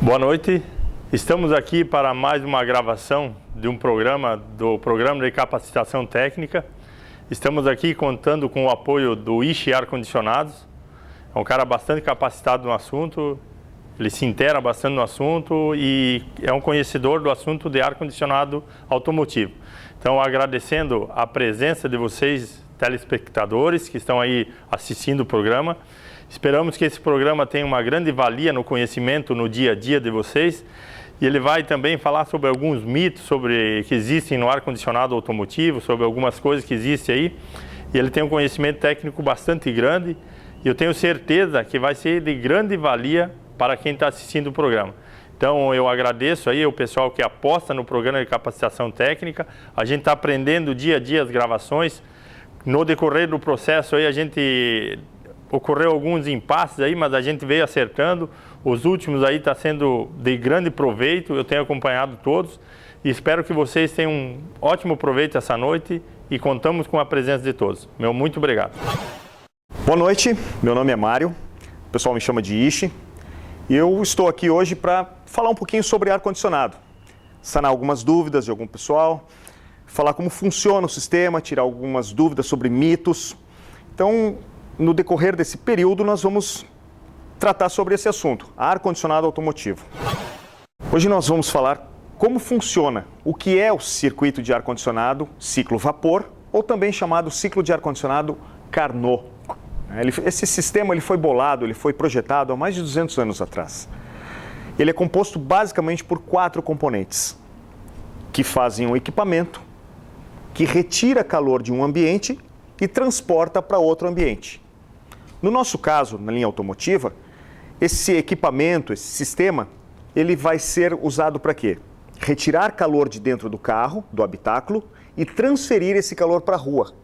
Boa noite, estamos aqui para mais uma gravação de um programa, do Programa de Capacitação Técnica. Estamos aqui contando com o apoio do Ishi Ar-Condicionados. É um cara bastante capacitado no assunto, ele se inteira bastante no assunto e é um conhecedor do assunto de ar-condicionado automotivo. Então, agradecendo a presença de vocês, telespectadores, que estão aí assistindo o programa. Esperamos que esse programa tenha uma grande valia no conhecimento no dia a dia de vocês. E ele vai também falar sobre alguns mitos que existem no ar-condicionado automotivo, sobre algumas coisas que existem aí. E ele tem um conhecimento técnico bastante grande e eu tenho certeza que vai ser de grande valia para quem está assistindo o programa. Então eu agradeço aí o pessoal que aposta no programa de capacitação técnica. A gente está aprendendo dia a dia as gravações. No decorrer do processo aí ocorreu alguns impasses aí, mas a gente veio acertando. Os últimos aí está sendo de grande proveito, eu tenho acompanhado todos e espero que vocês tenham um ótimo proveito essa noite e contamos com a presença de todos. Meu muito obrigado. Boa noite, meu nome é Mário, o pessoal me chama de Ishi e eu estou aqui hoje para falar um pouquinho sobre ar-condicionado, sanar algumas dúvidas de algum pessoal, falar como funciona o sistema, tirar algumas dúvidas sobre mitos. Então, no decorrer desse período, nós vamos tratar sobre esse assunto, ar-condicionado automotivo. Hoje nós vamos falar como funciona, o que é o circuito de ar-condicionado ciclo vapor, ou também chamado ciclo de ar-condicionado Carnot. Esse sistema ele foi bolado, ele foi projetado há mais de 200 anos atrás. Ele é composto basicamente por 4 componentes, que fazem um equipamento, que retira calor de um ambiente e transporta para outro ambiente. No nosso caso, na linha automotiva, esse equipamento, esse sistema, ele vai ser usado para quê? Retirar calor de dentro do carro, do habitáculo, e transferir esse calor para a rua.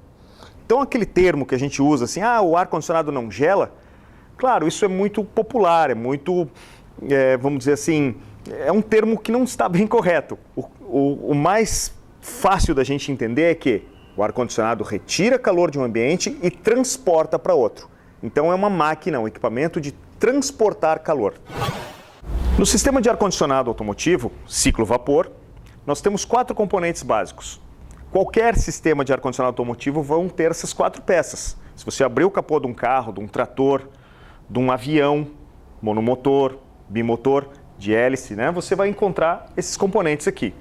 Então, aquele termo que a gente usa assim, o ar-condicionado não gela, claro, isso é muito popular, é muito, vamos dizer assim, é um termo que não está bem correto. O mais fácil da gente entender é que o ar-condicionado retira calor de um ambiente e transporta para outro. Então é uma máquina, um equipamento de transportar calor. No sistema de ar-condicionado automotivo, ciclo vapor, nós temos 4 componentes básicos. Qualquer sistema de ar-condicionado automotivo vão ter essas 4 peças. Se você abrir o capô de um carro, de um trator, de um avião, monomotor, bimotor, de hélice, você vai encontrar esses componentes aqui.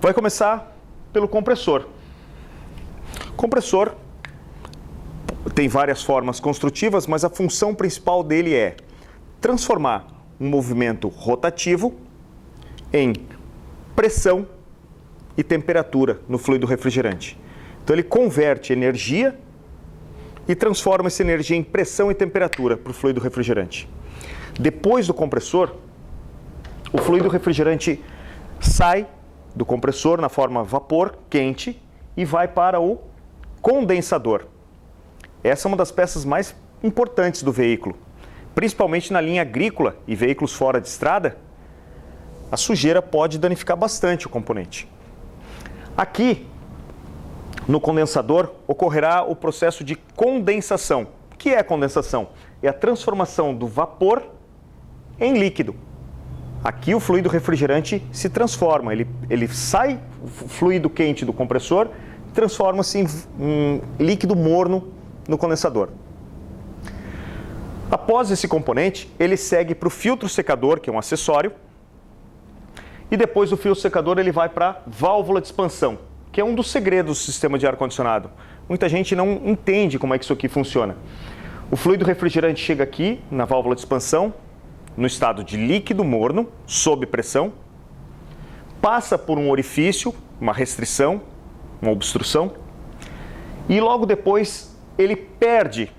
Vai começar pelo compressor. Compressor tem várias formas construtivas, mas a função principal dele é transformar um movimento rotativo em pressão e temperatura no fluido refrigerante. Então ele converte energia e transforma essa energia em pressão e temperatura para o fluido refrigerante. Depois do compressor, o fluido refrigerante sai do compressor na forma vapor quente e vai para o condensador. Essa é uma das peças mais importantes do veículo, principalmente na linha agrícola e veículos fora de estrada. A sujeira pode danificar bastante o componente. Aqui, no condensador, ocorrerá o processo de condensação. O que é a condensação? É a transformação do vapor em líquido. Aqui o fluido refrigerante se transforma, ele sai fluido quente do compressor e transforma-se em líquido morno no condensador. Após esse componente, ele segue para o filtro secador, que é um acessório, e depois do filtro secador ele vai para a válvula de expansão, que é um dos segredos do sistema de ar-condicionado. Muita gente não entende como é que isso aqui funciona. O fluido refrigerante chega aqui na válvula de expansão, no estado de líquido morno, sob pressão, passa por um orifício, uma restrição, uma obstrução, e logo depois ele perde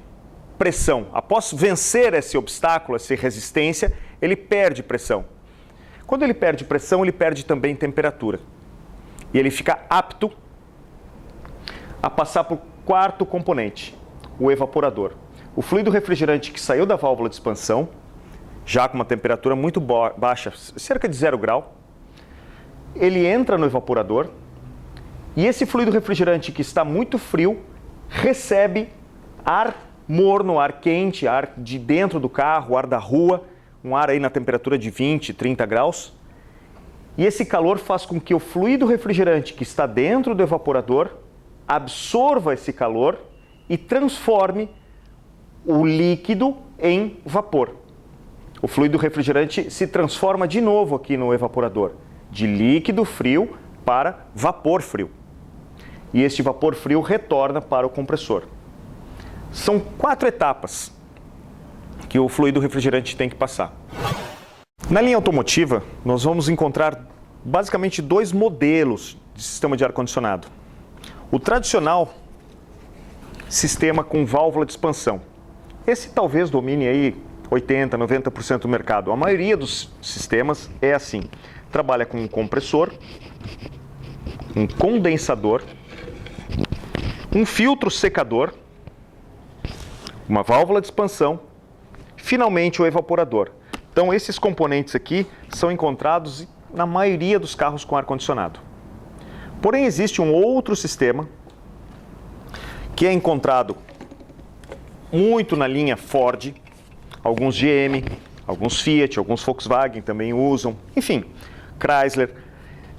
pressão. Após vencer esse obstáculo, essa resistência, ele perde pressão. Quando ele perde pressão, ele perde também temperatura. E ele fica apto a passar para o 4º componente, o evaporador. O fluido refrigerante que saiu da válvula de expansão, já com uma temperatura muito baixa, cerca de 0 grau, ele entra no evaporador e esse fluido refrigerante que está muito frio recebe ar morno, ar quente, ar de dentro do carro, ar da rua, um ar aí na temperatura de 20, 30 graus. E esse calor faz com que o fluido refrigerante que está dentro do evaporador absorva esse calor e transforme o líquido em vapor. O fluido refrigerante se transforma de novo aqui no evaporador, de líquido frio para vapor frio. E este vapor frio retorna para o compressor. São 4 etapas que o fluido refrigerante tem que passar. Na linha automotiva, nós vamos encontrar basicamente 2 modelos de sistema de ar-condicionado. O tradicional sistema com válvula de expansão. Esse talvez domine aí 80, 90% do mercado. A maioria dos sistemas é assim. Trabalha com um compressor, um condensador, um filtro secador, uma válvula de expansão, finalmente o evaporador. Então esses componentes aqui são encontrados na maioria dos carros com ar-condicionado. Porém existe um outro sistema que é encontrado muito na linha Ford, alguns GM, alguns Fiat, alguns Volkswagen também usam, enfim, Chrysler.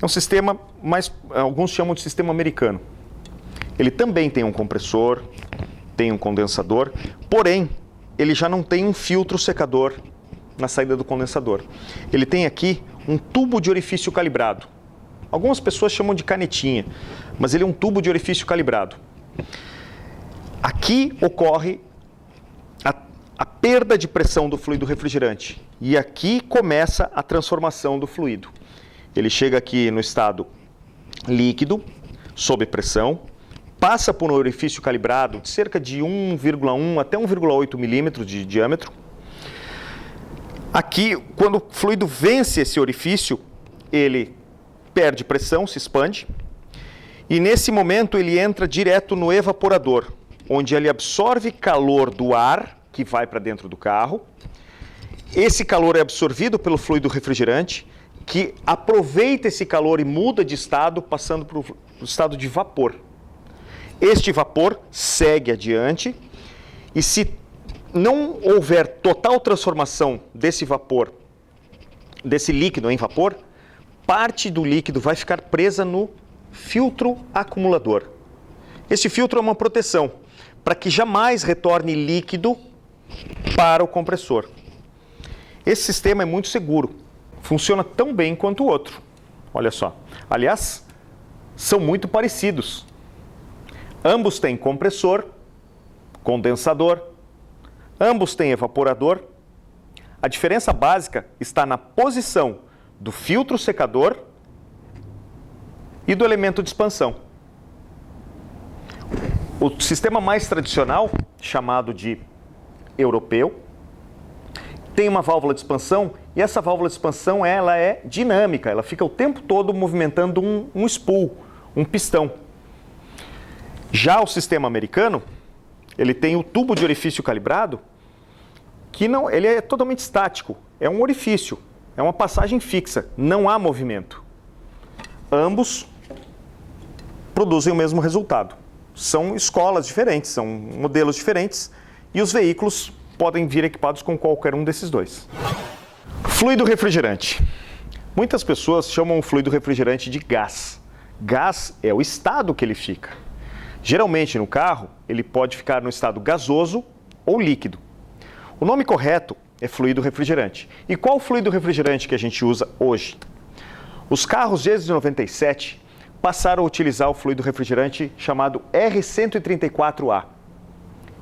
É um sistema, mas alguns chamam de sistema americano. Ele também tem um compressor, tem um condensador, porém, ele já não tem um filtro secador na saída do condensador. Ele tem aqui um tubo de orifício calibrado. Algumas pessoas chamam de canetinha, mas ele é um tubo de orifício calibrado. Aqui ocorre a perda de pressão do fluido refrigerante e aqui começa a transformação do fluido. Ele chega aqui no estado líquido, sob pressão, passa por um orifício calibrado de cerca de 1,1 até 1,8 milímetros de diâmetro. Aqui, quando o fluido vence esse orifício, ele perde pressão, se expande, e nesse momento ele entra direto no evaporador, onde ele absorve calor do ar que vai para dentro do carro. Esse calor é absorvido pelo fluido refrigerante, que aproveita esse calor e muda de estado, passando para o estado de vapor. Este vapor segue adiante e se não houver total transformação desse vapor, desse líquido em vapor, parte do líquido vai ficar presa no filtro acumulador. Esse filtro é uma proteção para que jamais retorne líquido para o compressor. Esse sistema é muito seguro, funciona tão bem quanto o outro. Olha só, aliás, são muito parecidos. Ambos têm compressor, condensador, ambos têm evaporador. A diferença básica está na posição do filtro secador e do elemento de expansão. O sistema mais tradicional, chamado de europeu, tem uma válvula de expansão e essa válvula de expansão ela é dinâmica, ela fica o tempo todo movimentando um spool, um pistão. Já o sistema americano, ele tem o tubo de orifício calibrado, que não, ele é totalmente estático, é um orifício, é uma passagem fixa, não há movimento. Ambos produzem o mesmo resultado. São escolas diferentes, são modelos diferentes e os veículos podem vir equipados com qualquer um desses dois. Fluido refrigerante. Muitas pessoas chamam o fluido refrigerante de gás. Gás é o estado que ele fica. Geralmente no carro, ele pode ficar no estado gasoso ou líquido. O nome correto é fluido refrigerante. E qual fluido refrigerante que a gente usa hoje? Os carros desde 97 passaram a utilizar o fluido refrigerante chamado R134A.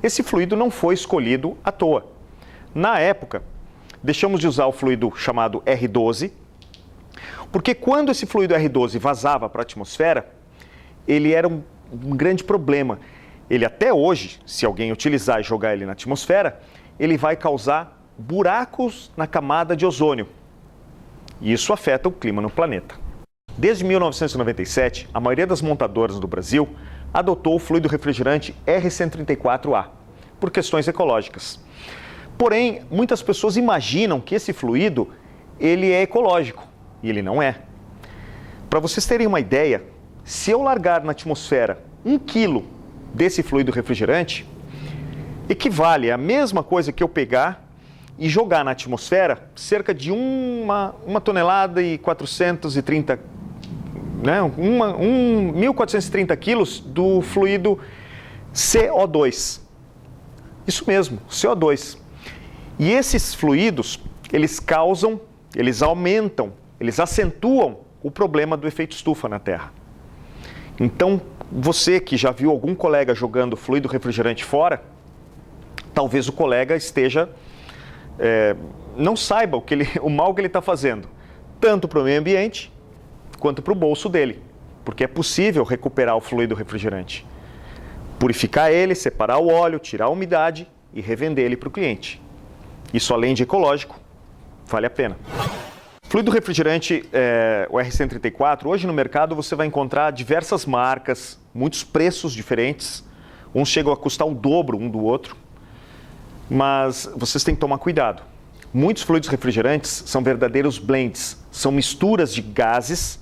Esse fluido não foi escolhido à toa. Na época, deixamos de usar o fluido chamado R12, porque quando esse fluido R12 vazava para a atmosfera, ele era um grande problema. Ele até hoje, se alguém utilizar e jogar ele na atmosfera, ele vai causar buracos na camada de ozônio. E isso afeta o clima no planeta. Desde 1997, a maioria das montadoras do Brasil adotou o fluido refrigerante R134A, por questões ecológicas. Porém, muitas pessoas imaginam que esse fluido ele é ecológico, e ele não é. Para vocês terem uma ideia, se eu largar na atmosfera 1 quilo desse fluido refrigerante, equivale à mesma coisa que eu pegar e jogar na atmosfera cerca de 1 tonelada e 430, né, 1.430 quilos do fluido CO2. Isso mesmo, CO2. E esses fluidos, eles aumentam, eles acentuam o problema do efeito estufa na Terra. Então, você que já viu algum colega jogando fluido refrigerante fora, talvez o colega esteja, não saiba o mal que ele está fazendo, tanto para o meio ambiente quanto para o bolso dele, porque é possível recuperar o fluido refrigerante, purificar ele, separar o óleo, tirar a umidade e revender ele para o cliente. Isso, além de ecológico, vale a pena. Fluido refrigerante, o R134, hoje no mercado você vai encontrar diversas marcas, muitos preços diferentes, uns chegam a custar o dobro um do outro, mas vocês têm que tomar cuidado. Muitos fluidos refrigerantes são verdadeiros blends, são misturas de gases,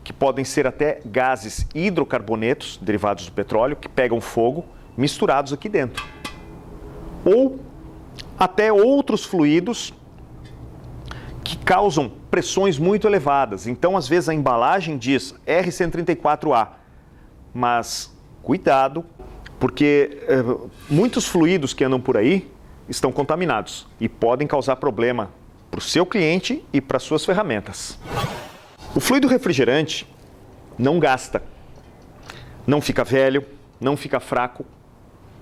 que podem ser até gases hidrocarbonetos, derivados do petróleo, que pegam fogo, misturados aqui dentro. Ou até outros fluidos que causam pressões muito elevadas. Então, às vezes, a embalagem diz R134A, mas cuidado, porque muitos fluidos que andam por aí estão contaminados e podem causar problema para o seu cliente e para suas ferramentas. O fluido refrigerante não gasta, não fica velho, não fica fraco,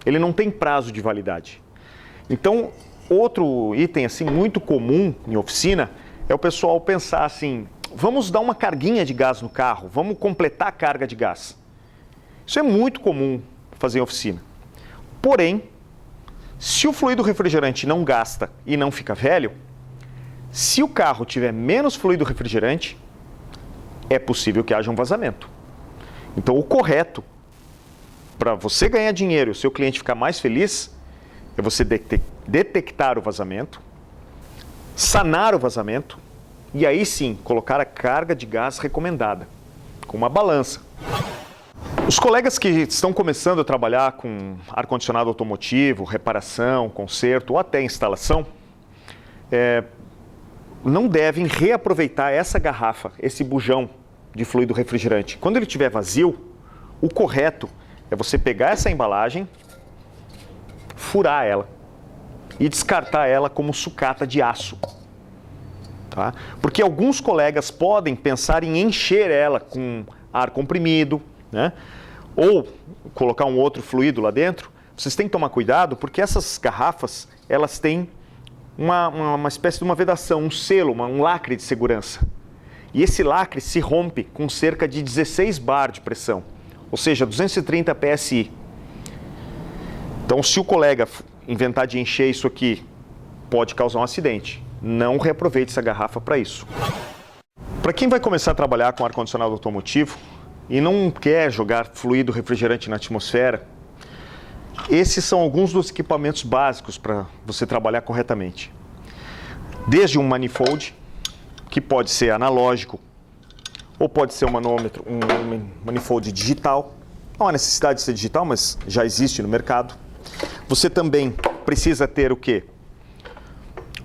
ele não tem prazo de validade. Então, outro item assim muito comum em oficina é o pessoal pensar assim, vamos dar uma carguinha de gás no carro, vamos completar a carga de gás. Isso é muito comum fazer em oficina. Porém, se o fluido refrigerante não gasta e não fica velho, se o carro tiver menos fluido refrigerante, é possível que haja um vazamento. Então, o correto para você ganhar dinheiro e o seu cliente ficar mais feliz é você detectar o vazamento, sanar o vazamento e aí sim colocar a carga de gás recomendada, com uma balança. Os colegas que estão começando a trabalhar com ar-condicionado automotivo, reparação, conserto ou até instalação, não devem reaproveitar essa garrafa, esse bujão de fluido refrigerante. Quando ele estiver vazio, o correto é você pegar essa embalagem, furar ela e descartar ela como sucata de aço. Tá? Porque alguns colegas podem pensar em encher ela com ar comprimido, né? Ou colocar um outro fluido lá dentro. Vocês têm que tomar cuidado porque essas garrafas, elas têm uma espécie de uma vedação, um selo, um lacre de segurança. E esse lacre se rompe com cerca de 16 bar de pressão, ou seja, 230 PSI. Então, se o colega inventar de encher isso aqui, pode causar um acidente. Não reaproveite essa garrafa para isso. Para quem vai começar a trabalhar com ar-condicionado automotivo e não quer jogar fluido refrigerante na atmosfera, esses são alguns dos equipamentos básicos para você trabalhar corretamente. Desde um manifold, que pode ser analógico, ou pode ser um manômetro, um manifold digital. Não há necessidade de ser digital, mas já existe no mercado. Você também precisa ter o quê?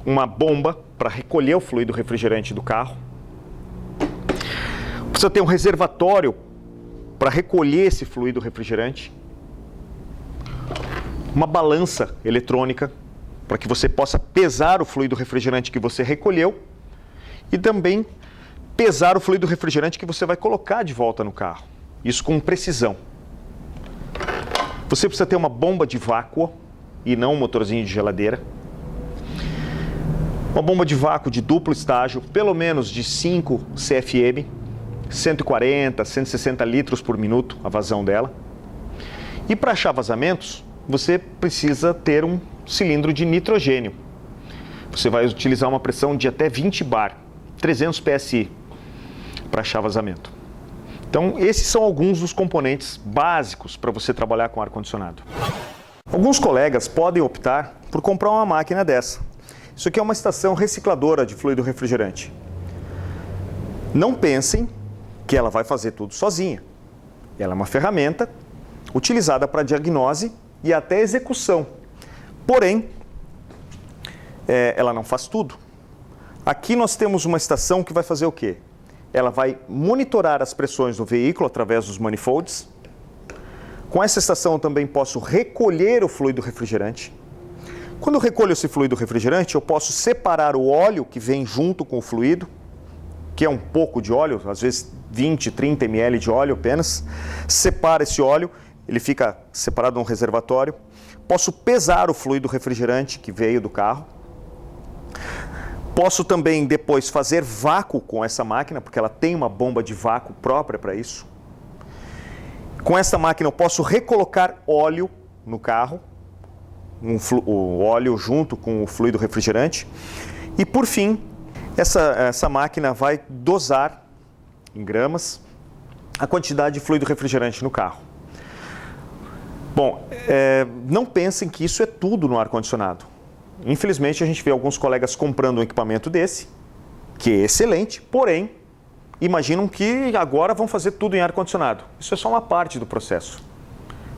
Uma bomba para recolher o fluido refrigerante do carro. Precisa ter um reservatório para recolher esse fluido refrigerante. Uma balança eletrônica para que você possa pesar o fluido refrigerante que você recolheu e também pesar o fluido refrigerante que você vai colocar de volta no carro. Isso com precisão. Você precisa ter uma bomba de vácuo e não um motorzinho de geladeira. Uma bomba de vácuo de duplo estágio, pelo menos de 5 CFM, 140, 160 litros por minuto a vazão dela. E para achar vazamentos, você precisa ter um cilindro de nitrogênio. Você vai utilizar uma pressão de até 20 bar, 300 PSI, para achar vazamento. Então, esses são alguns dos componentes básicos para você trabalhar com ar-condicionado. Alguns colegas podem optar por comprar uma máquina dessa. Isso aqui é uma estação recicladora de fluido refrigerante. Não pensem que ela vai fazer tudo sozinha. Ela é uma ferramenta utilizada para diagnose e até execução. Porém, ela não faz tudo. Aqui nós temos uma estação que vai fazer o quê? Ela vai monitorar as pressões do veículo através dos manifolds. Com essa estação eu também posso recolher o fluido refrigerante. Quando eu recolho esse fluido refrigerante, eu posso separar o óleo que vem junto com o fluido, que é um pouco de óleo, às vezes 20, 30 ml de óleo apenas. Separa esse óleo, ele fica separado num reservatório. Posso pesar o fluido refrigerante que veio do carro. Posso também depois fazer vácuo com essa máquina, porque ela tem uma bomba de vácuo própria para isso. Com essa máquina eu posso recolocar óleo no carro, o óleo junto com o fluido refrigerante. E por fim, essa máquina vai dosar em gramas a quantidade de fluido refrigerante no carro. Bom, não pensem que isso é tudo no ar-condicionado. Infelizmente, a gente vê alguns colegas comprando um equipamento desse, que é excelente, porém, imaginam que agora vão fazer tudo em ar-condicionado. Isso é só uma parte do processo.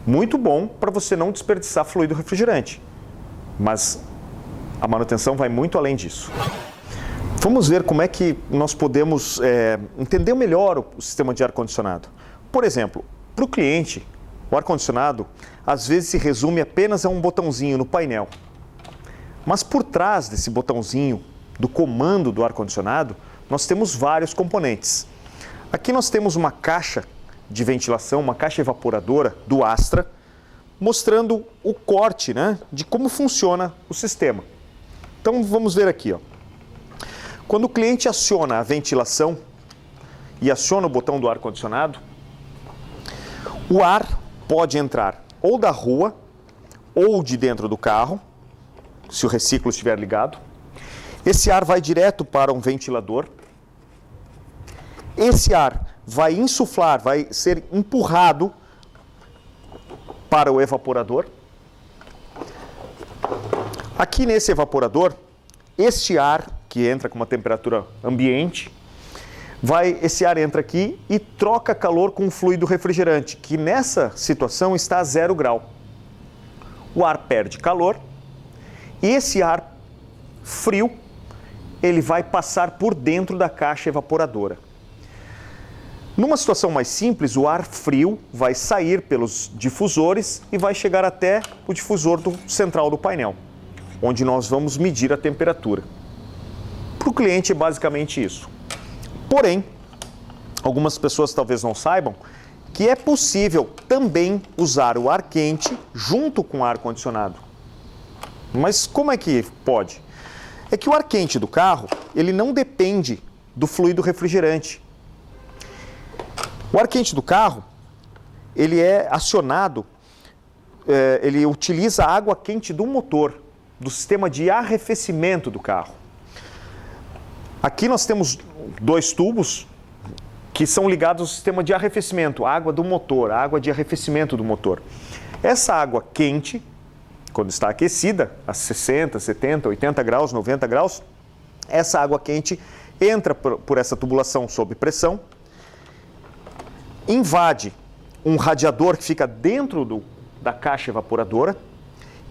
Muito bom para você não desperdiçar fluido refrigerante, mas a manutenção vai muito além disso. Vamos ver como é que nós podemos entender melhor o sistema de ar-condicionado. Por exemplo, para o cliente, o ar-condicionado às vezes se resume apenas a um botãozinho no painel. Mas por trás desse botãozinho do comando do ar-condicionado, nós temos vários componentes. Aqui nós temos uma caixa de ventilação, uma caixa evaporadora do Astra, mostrando o corte, né, de como funciona o sistema. Então vamos ver aqui, ó. Quando o cliente aciona a ventilação e aciona o botão do ar-condicionado, o ar pode entrar ou da rua ou de dentro do carro, se o reciclo estiver ligado. Esse ar vai direto para um ventilador. Esse ar vai insuflar, vai ser empurrado para o evaporador. Aqui nesse evaporador, este ar que entra com uma temperatura ambiente, esse ar entra aqui e troca calor com o fluido refrigerante, que nessa situação está a 0 grau. O ar perde calor. E esse ar frio, ele vai passar por dentro da caixa evaporadora. Numa situação mais simples, o ar frio vai sair pelos difusores e vai chegar até o difusor central do painel, onde nós vamos medir a temperatura. Para o cliente é basicamente isso. Porém, algumas pessoas talvez não saibam que é possível também usar o ar quente junto com o ar condicionado. Mas como é que pode? É que o ar quente do carro, ele não depende do fluido refrigerante. O ar quente do carro, ele é acionado, ele utiliza a água quente do motor, do sistema de arrefecimento do carro. Aqui nós temos 2 tubos que são ligados ao sistema de arrefecimento, a água do motor, a água de arrefecimento do motor. Essa água quente, quando está aquecida, a 60, 70, 80 graus, 90 graus, essa água quente entra por essa tubulação sob pressão, invade um radiador que fica dentro da caixa evaporadora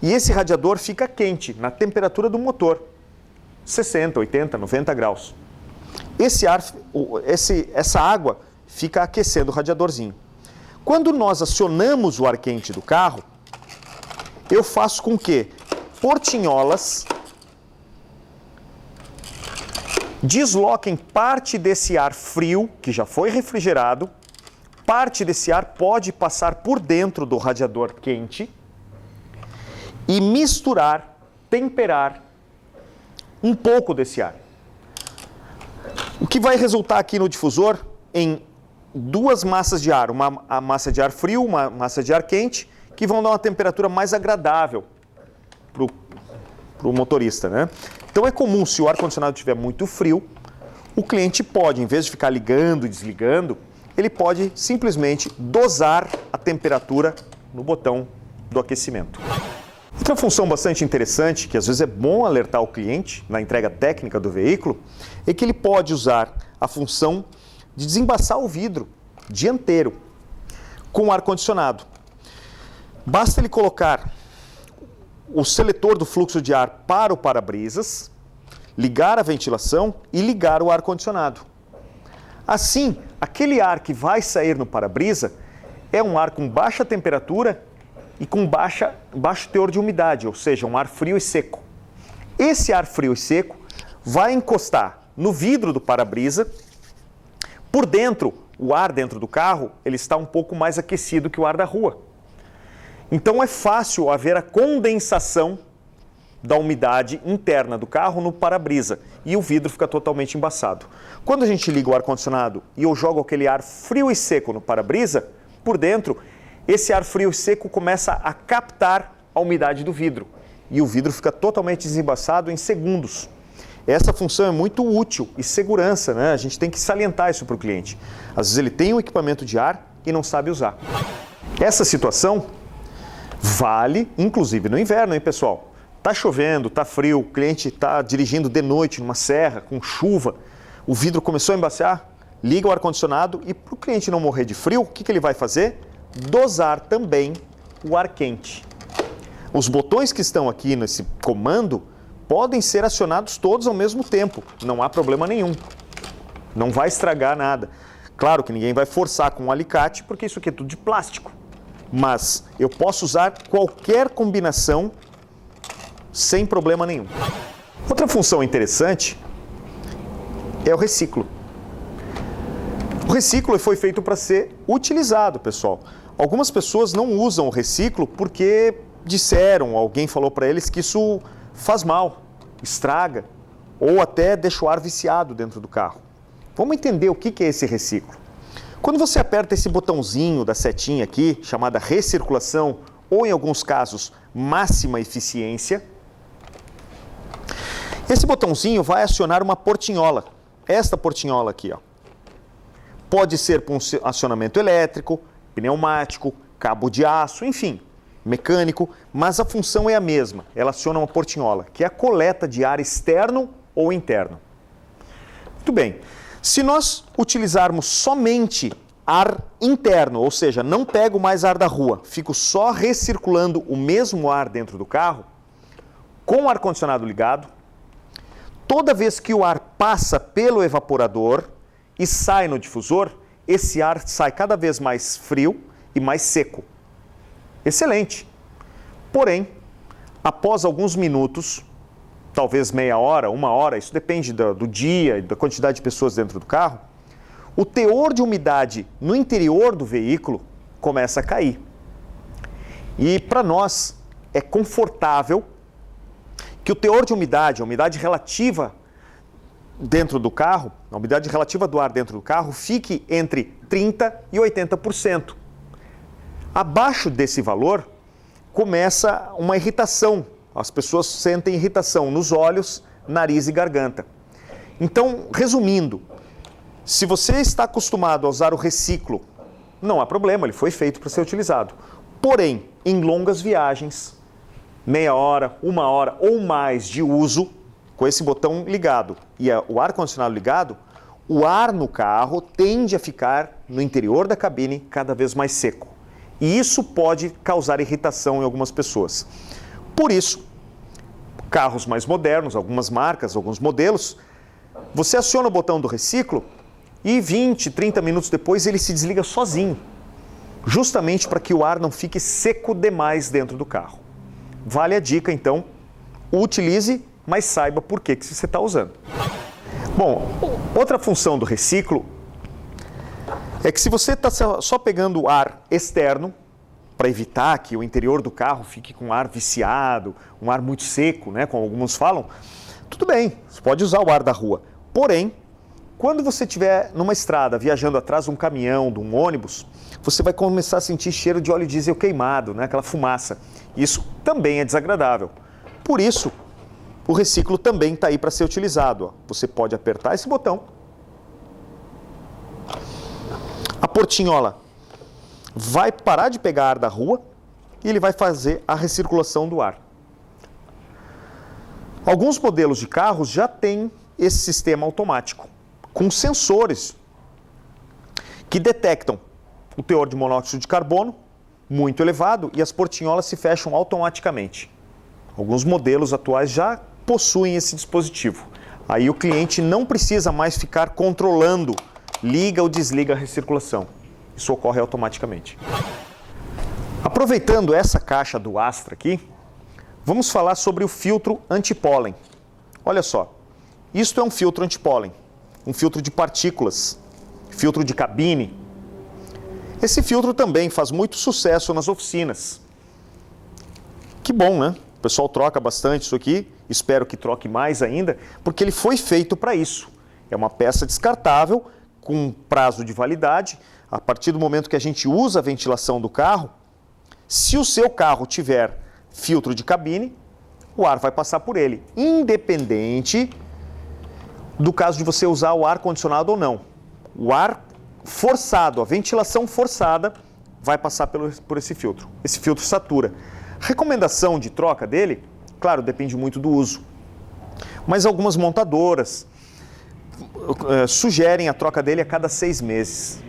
e esse radiador fica quente na temperatura do motor, 60, 80, 90 graus. Essa água fica aquecendo o radiadorzinho. Quando nós acionamos o ar quente do carro, eu faço com que portinholas desloquem parte desse ar frio, que já foi refrigerado, parte desse ar pode passar por dentro do radiador quente e misturar, temperar um pouco desse ar. O que vai resultar aqui no difusor em 2 massas de ar, uma massa de ar frio, uma massa de ar quente, que vão dar uma temperatura mais agradável para o motorista, né? Então é comum, se o ar-condicionado estiver muito frio, o cliente pode, em vez de ficar ligando e desligando, ele pode simplesmente dosar a temperatura no botão do aquecimento. Outra função bastante interessante, que às vezes é bom alertar o cliente na entrega técnica do veículo, é que ele pode usar a função de desembaçar o vidro dianteiro com o ar-condicionado. Basta ele colocar o seletor do fluxo de ar para o para-brisas, ligar a ventilação e ligar o ar-condicionado. Assim, aquele ar que vai sair no para-brisa é um ar com baixa temperatura e com baixo teor de umidade, ou seja, um ar frio e seco. Esse ar frio e seco vai encostar no vidro do para-brisa. Por dentro, o ar dentro do carro, ele está um pouco mais aquecido que o ar da rua. Então é fácil haver a condensação da umidade interna do carro no para-brisa e o vidro fica totalmente embaçado. Quando a gente liga o ar-condicionado e eu jogo aquele ar frio e seco no para-brisa, por dentro, esse ar frio e seco começa a captar a umidade do vidro e o vidro fica totalmente desembaçado em segundos. Essa função é muito útil e segurança, né? A gente tem que salientar isso para o cliente. Às vezes ele tem um equipamento de ar e não sabe usar. Essa situação vale, inclusive no inverno, hein, pessoal? Tá chovendo, tá frio, o cliente está dirigindo de noite numa serra, com chuva, o vidro começou a embaçar, liga o ar-condicionado e para o cliente não morrer de frio, o que ele vai fazer? Dosar também o ar quente. Os botões que estão aqui nesse comando podem ser acionados todos ao mesmo tempo, não há problema nenhum, não vai estragar nada. Claro que ninguém vai forçar com um alicate, porque isso aqui é tudo de plástico, mas eu posso usar qualquer combinação sem problema nenhum. Outra função interessante é o reciclo. O reciclo foi feito para ser utilizado, pessoal. Algumas pessoas não usam o reciclo porque disseram, alguém falou para eles que isso faz mal, estraga ou até deixa o ar viciado dentro do carro. Vamos entender o que é esse reciclo. Quando você aperta esse botãozinho da setinha aqui, chamada recirculação, ou em alguns casos, máxima eficiência, esse botãozinho vai acionar uma portinhola. Esta portinhola aqui, ó. Pode ser para um acionamento elétrico, pneumático, cabo de aço, enfim, mecânico, mas a função é a mesma. Ela aciona uma portinhola, que é a coleta de ar externo ou interno. Muito bem. Se nós utilizarmos somente ar interno, ou seja, não pego mais ar da rua, fico só recirculando o mesmo ar dentro do carro, com o ar-condicionado ligado, toda vez que o ar passa pelo evaporador e sai no difusor, esse ar sai cada vez mais frio e mais seco. Excelente! Porém, após alguns minutos, talvez meia hora, uma hora, isso depende do dia e da quantidade de pessoas dentro do carro, o teor de umidade no interior do veículo começa a cair. E para nós é confortável que o teor de umidade, a umidade relativa dentro do carro, a umidade relativa do ar dentro do carro, fique entre 30% e 80%. Abaixo desse valor, começa uma irritação. As pessoas sentem irritação nos olhos, nariz e garganta. Então, resumindo, se você está acostumado a usar o reciclo, não há problema, ele foi feito para ser utilizado. Porém, em longas viagens, meia hora, uma hora ou mais de uso, com esse botão ligado e o ar-condicionado ligado, o ar no carro tende a ficar no interior da cabine cada vez mais seco. E isso pode causar irritação em algumas pessoas. Por isso, carros mais modernos, algumas marcas, alguns modelos, você aciona o botão do reciclo e 20, 30 minutos depois ele se desliga sozinho, justamente para que o ar não fique seco demais dentro do carro. Vale a dica, então, utilize, mas saiba por que você está usando. Bom, outra função do reciclo é que se você está só pegando ar externo, para evitar que o interior do carro fique com ar viciado, um ar muito seco, né, como alguns falam, tudo bem, você pode usar o ar da rua. Porém, quando você estiver numa estrada, viajando atrás de um caminhão, de um ônibus, você vai começar a sentir cheiro de óleo diesel queimado, né, aquela fumaça. Isso também é desagradável. Por isso, o reciclo também está aí para ser utilizado. Ó. Você pode apertar esse botão. A portinhola vai parar de pegar ar da rua e ele vai fazer a recirculação do ar. Alguns modelos de carros já têm esse sistema automático, com sensores que detectam o teor de monóxido de carbono muito elevado e as portinholas se fecham automaticamente. Alguns modelos atuais já possuem esse dispositivo. Aí o cliente não precisa mais ficar controlando, liga ou desliga a recirculação. Isso ocorre automaticamente. Aproveitando essa caixa do Astra aqui, vamos falar sobre o filtro antipólen. Olha só, isto é um filtro antipólen, um filtro de partículas, filtro de cabine. Esse filtro também faz muito sucesso nas oficinas. Que bom, né? O pessoal troca bastante isso aqui, espero que troque mais ainda, porque ele foi feito para isso. É uma peça descartável, com prazo de validade. A partir do momento que a gente usa a ventilação do carro, se o seu carro tiver filtro de cabine, o ar vai passar por ele, independente do caso de você usar o ar-condicionado ou não. O ar forçado, a ventilação forçada, vai passar por esse filtro. Esse filtro satura. Recomendação de troca dele, claro, depende muito do uso. Mas algumas montadoras sugerem a troca dele a cada 6 meses.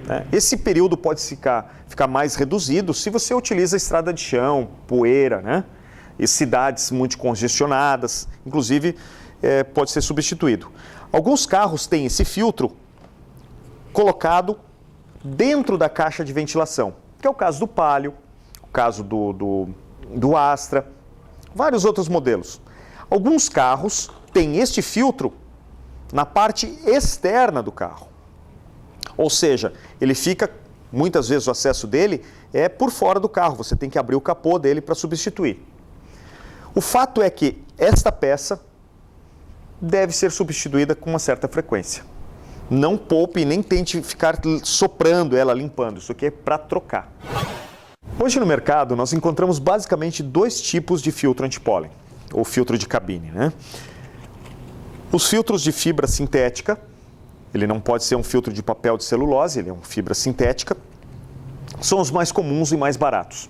Né? Esse período pode ficar mais reduzido se você utiliza estrada de chão, poeira, né? E cidades muito congestionadas, inclusive pode ser substituído. Alguns carros têm esse filtro colocado dentro da caixa de ventilação, que é o caso do Palio, o caso do Astra, vários outros modelos. Alguns carros têm este filtro na parte externa do carro. Ou seja, ele fica, muitas vezes o acesso dele é por fora do carro, você tem que abrir o capô dele para substituir. O fato é que esta peça deve ser substituída com uma certa frequência. Não poupe nem tente ficar soprando ela, limpando, isso aqui é para trocar. Hoje no mercado nós encontramos basicamente 2 tipos de filtro antipólen, ou filtro de cabine, né? Os filtros de fibra sintética, ele não pode ser um filtro de papel de celulose, ele é uma fibra sintética, são os mais comuns e mais baratos.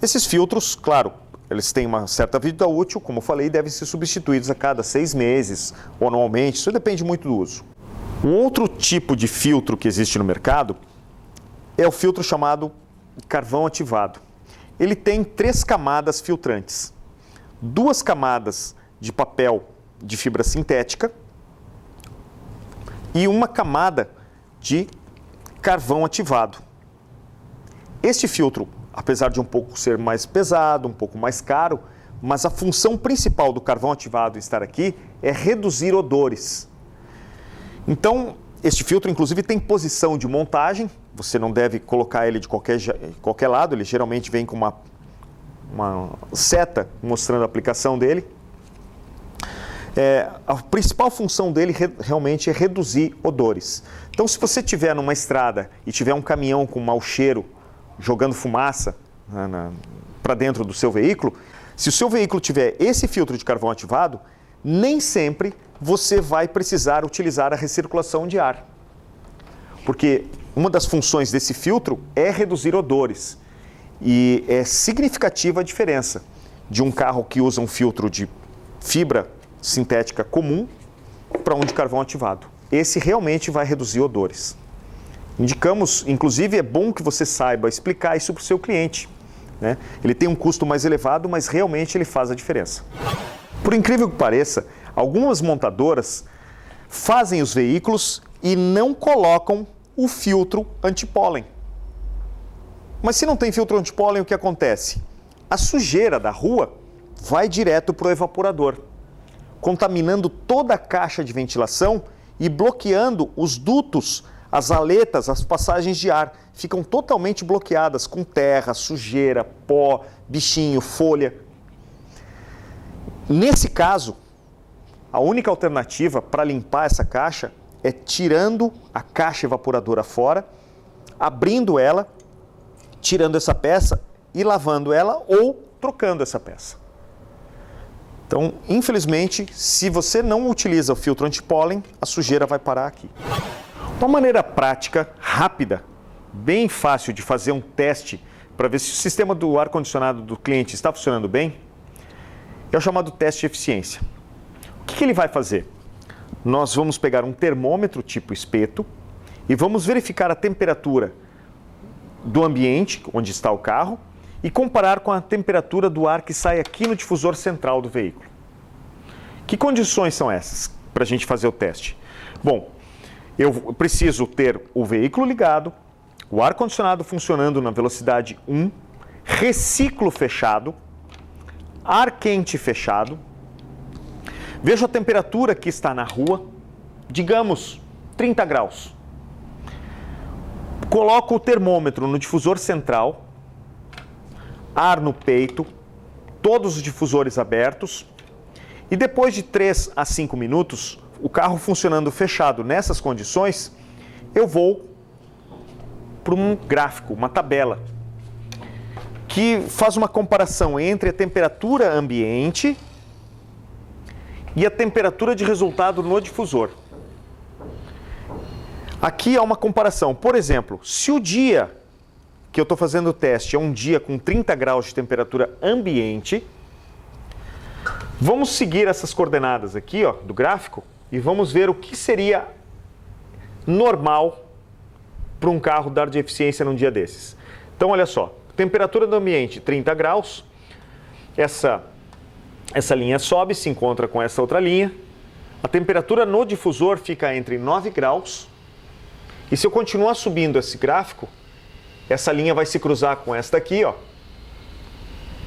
Esses filtros, claro, eles têm uma certa vida útil, como eu falei, devem ser substituídos a cada 6 meses, ou anualmente, isso depende muito do uso. Um outro tipo de filtro que existe no mercado é o filtro chamado carvão ativado. Ele tem 3 camadas filtrantes, 2 camadas de papel de fibra sintética e uma camada de carvão ativado. Este filtro, apesar de um pouco ser mais pesado, um pouco mais caro, mas a função principal do carvão ativado estar aqui é reduzir odores. Então, este filtro, inclusive, tem posição de montagem, você não deve colocar ele de qualquer lado, ele geralmente vem com uma seta mostrando a aplicação dele. A principal função dele realmente é reduzir odores. Então, se você estiver numa estrada e tiver um caminhão com mau cheiro, jogando fumaça para dentro do seu veículo, se o seu veículo tiver esse filtro de carvão ativado, nem sempre você vai precisar utilizar a recirculação de ar. Porque uma das funções desse filtro é reduzir odores. E é significativa a diferença de um carro que usa um filtro de fibra sintética comum para um de carvão ativado. Esse realmente vai reduzir odores. Indicamos, inclusive é bom que você saiba explicar isso para o seu cliente, né? Ele tem um custo mais elevado, mas realmente ele faz a diferença. Por incrível que pareça, algumas montadoras fazem os veículos e não colocam o filtro antipólen. Mas se não tem filtro antipólen, o que acontece? A sujeira da rua vai direto para o evaporador, contaminando toda a caixa de ventilação e bloqueando os dutos, as aletas, as passagens de ar. Ficam totalmente bloqueadas com terra, sujeira, pó, bichinho, folha. Nesse caso, a única alternativa para limpar essa caixa é tirando a caixa evaporadora fora, abrindo ela, tirando essa peça e lavando ela ou trocando essa peça. Então, infelizmente, se você não utiliza o filtro antipólen, a sujeira vai parar aqui. Uma maneira prática, rápida, bem fácil de fazer um teste para ver se o sistema do ar-condicionado do cliente está funcionando bem, é o chamado teste de eficiência. O que ele vai fazer? Nós vamos pegar um termômetro tipo espeto e vamos verificar a temperatura do ambiente onde está o carro e comparar com a temperatura do ar que sai aqui no difusor central do veículo. Que condições são essas para a gente fazer o teste? Bom, eu preciso ter o veículo ligado, o ar-condicionado funcionando na velocidade 1, reciclo fechado, ar quente fechado. Vejo a temperatura que está na rua, digamos 30 graus. Coloco o termômetro no difusor central, ar no peito, todos os difusores abertos. E depois de 3 a 5 minutos, o carro funcionando fechado nessas condições, eu vou para um gráfico, uma tabela, que faz uma comparação entre a temperatura ambiente e a temperatura de resultado no difusor. Aqui há uma comparação. Por exemplo, se o dia que eu estou fazendo o teste é um dia com 30 graus de temperatura ambiente, vamos seguir essas coordenadas aqui, ó, do gráfico, e vamos ver o que seria normal para um carro dar de eficiência num dia desses. Então, olha só, temperatura do ambiente 30 graus, essa linha sobe, se encontra com essa outra linha, a temperatura no difusor fica entre 9 graus, e se eu continuar subindo esse gráfico, essa linha vai se cruzar com esta aqui, ó,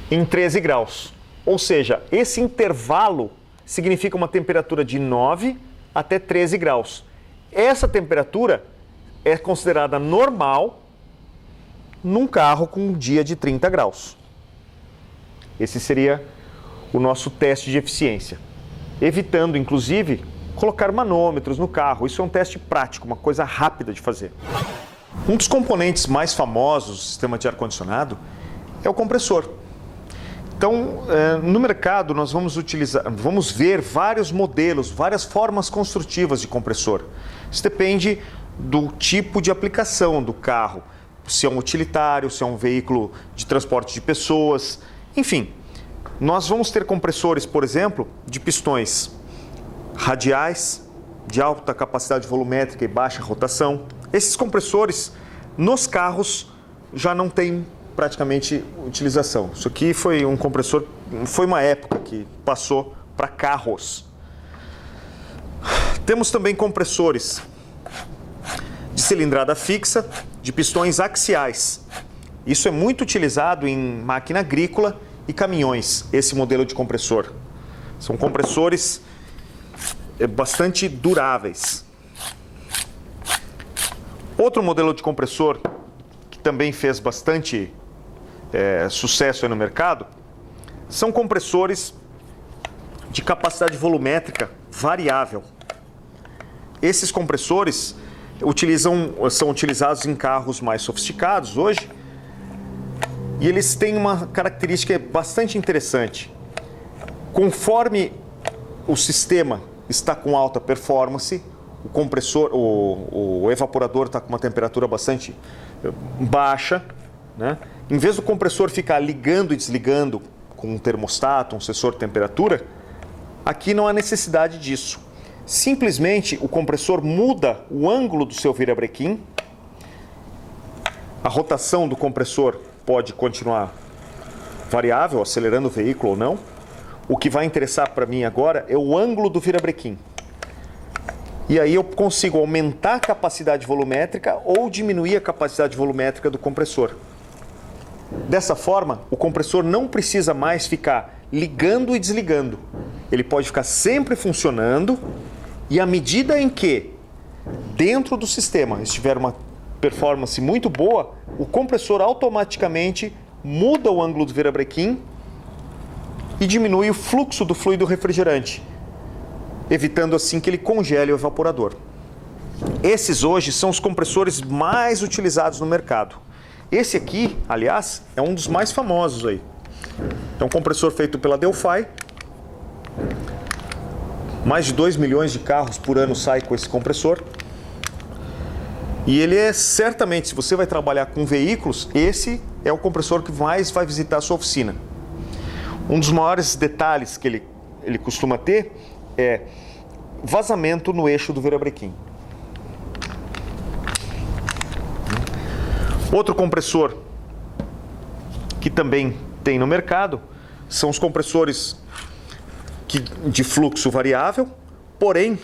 em 13 graus. Ou seja, esse intervalo significa uma temperatura de 9 até 13 graus. Essa temperatura é considerada normal num carro com um dia de 30 graus. Esse seria o nosso teste de eficiência. Evitando, inclusive, colocar manômetros no carro. Isso é um teste prático, uma coisa rápida de fazer. Um dos componentes mais famosos do sistema de ar-condicionado é o compressor. Então, no mercado, nós vamos ver vários modelos, várias formas construtivas de compressor. Isso depende do tipo de aplicação do carro, se é um utilitário, se é um veículo de transporte de pessoas, enfim. Nós vamos ter compressores, por exemplo, de pistões radiais, de alta capacidade volumétrica e baixa rotação. Esses compressores, nos carros, já não têm praticamente utilização. Isso aqui foi um compressor, foi uma época que passou para carros. Temos também compressores de cilindrada fixa, de pistões axiais. Isso é muito utilizado em máquina agrícola e caminhões, esse modelo de compressor. São compressores bastante duráveis. Outro modelo de compressor que também fez bastante sucesso aí no mercado são compressores de capacidade volumétrica variável. Esses compressores são utilizados em carros mais sofisticados hoje e eles têm uma característica bastante interessante. Conforme o sistema está com alta performance, o compressor, o evaporador está com uma temperatura bastante baixa, né? Em vez do compressor ficar ligando e desligando com um termostato, um sensor de temperatura, aqui não há necessidade disso. Simplesmente o compressor muda o ângulo do seu virabrequim, a rotação do compressor pode continuar variável, acelerando o veículo ou não. O que vai interessar para mim agora é o ângulo do virabrequim. E aí eu consigo aumentar a capacidade volumétrica ou diminuir a capacidade volumétrica do compressor. Dessa forma, o compressor não precisa mais ficar ligando e desligando. Ele pode ficar sempre funcionando e à medida em que dentro do sistema estiver uma performance muito boa, o compressor automaticamente muda o ângulo do virabrequim e diminui o fluxo do fluido refrigerante, evitando assim que ele congele o evaporador. Esses hoje são os compressores mais utilizados no mercado. Esse aqui, aliás, é um dos mais famosos aí. É um compressor feito pela Delphi. Mais de 2 milhões de carros por ano saem com esse compressor. E ele é certamente, se você vai trabalhar com veículos, esse é o compressor que mais vai visitar a sua oficina. Um dos maiores detalhes que ele costuma ter é vazamento no eixo do virabrequim. Outro compressor que também tem no mercado são os compressores de fluxo variável, porém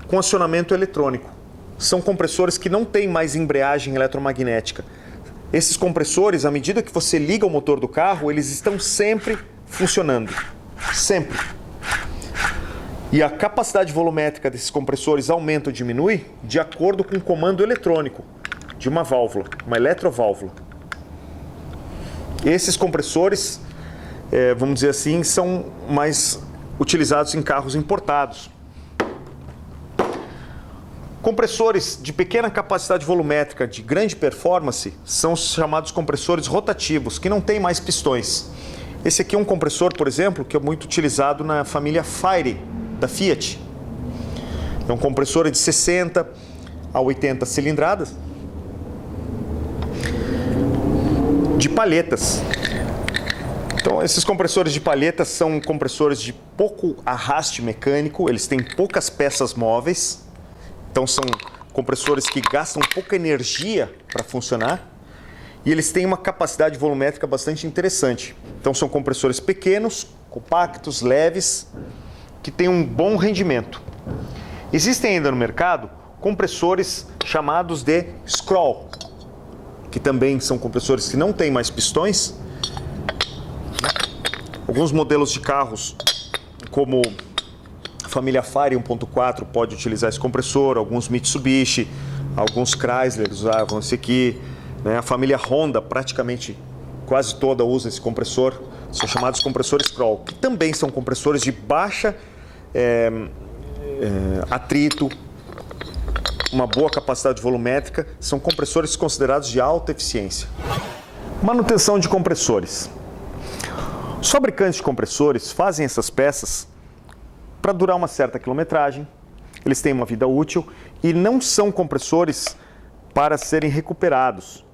com acionamento eletrônico. São compressores que não têm mais embreagem eletromagnética. Esses compressores, à medida que você liga o motor do carro, eles estão sempre funcionando. Sempre. E a capacidade volumétrica desses compressores aumenta ou diminui de acordo com o comando eletrônico de uma válvula, uma eletroválvula. Esses compressores, vamos dizer assim, são mais utilizados em carros importados. Compressores de pequena capacidade volumétrica, de grande performance, são os chamados compressores rotativos, que não têm mais pistões. Esse aqui é um compressor, por exemplo, que é muito utilizado na família Fire, da Fiat. É um compressor de 60 a 80 cilindradas, de palhetas. Então, esses compressores de palhetas são compressores de pouco arraste mecânico, eles têm poucas peças móveis. Então são compressores que gastam pouca energia para funcionar e eles têm uma capacidade volumétrica bastante interessante. Então são compressores pequenos, compactos, leves, que têm um bom rendimento. Existem ainda no mercado compressores chamados de scroll, que também são compressores que não têm mais pistões. Alguns modelos de carros, como família Fire 1.4 pode utilizar esse compressor, alguns Mitsubishi, alguns Chrysler usavam esse aqui, né? A família Honda praticamente quase toda usa esse compressor, são chamados compressores scroll, que também são compressores de baixa atrito, uma boa capacidade volumétrica, são compressores considerados de alta eficiência. Manutenção de compressores. Os fabricantes de compressores fazem essas peças para durar uma certa quilometragem, eles têm uma vida útil e não são compressores para serem recuperados.